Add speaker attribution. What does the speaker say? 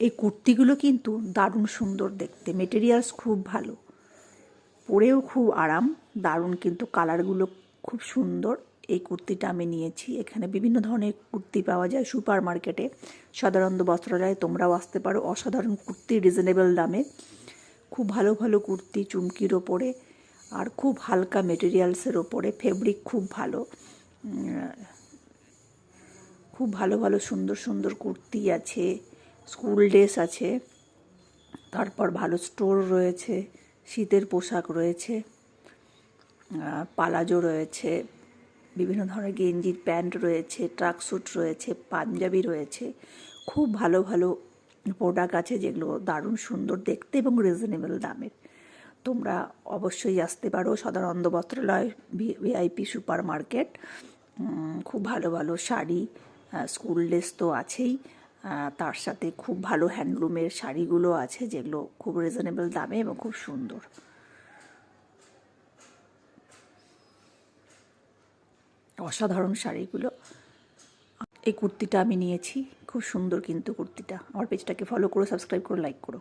Speaker 1: এই কুর্তিগুলো কিন্তু দারুণ সুন্দর দেখতে, মেটেরিয়ালস খুব ভালো, পরেও খুব আরাম, দারুণ, কিন্তু কালারগুলো খুব সুন্দর। এই কুর্তিটা আমি নিয়েছি। এখানে বিভিন্ন ধরনের কুর্তি পাওয়া যায় সুপার মার্কেটে, সাধারণত বস্ত্রালয়ে তোমরাও আসতে পারো। অসাধারণ কুর্তি রিজনেবল দামে, খুব ভালো ভালো কুর্তি চুমকির ওপরে আর খুব হালকা মেটেরিয়ালসের ওপরে, ফেব্রিক খুব ভালো, খুব ভালো ভালো সুন্দর সুন্দর কুর্তি আছে, স্কুল ড্রেস আছে, তারপর ভালো স্টোর রয়েছে, শীতের পোশাক রয়েছে, পালাজো রয়েছে, বিভিন্ন ধরনের গেঞ্জির প্যান্ট রয়েছে, ট্রাকস্যুট রয়েছে, পাঞ্জাবি রয়েছে, খুব ভালো ভালো প্রোডাক্ট আছে যেগুলো দারুণ সুন্দর দেখতে এবং রিজনেবল দামের। তোমরা অবশ্যই আসতে পারো সদানন্দ বস্ত্রালয় ভিআইপি সুপার মার্কেট। খুব ভালো ভালো শাড়ি, স্কুল ড্রেস তো আছেই, তার সাথে খুব ভালো হ্যান্ডলুমের শাড়িগুলো আছে যেগুলো খুব রিজনেবল দামে এবং খুব সুন্দর। অসাধারণ শাড়িগুলো। এই কুর্তিটা আমি নিয়েছি, খুব সুন্দর কিন্তু কুর্তিটা। আমার পেজটাকে ফলো করো, সাবস্ক্রাইব করো, লাইক করো।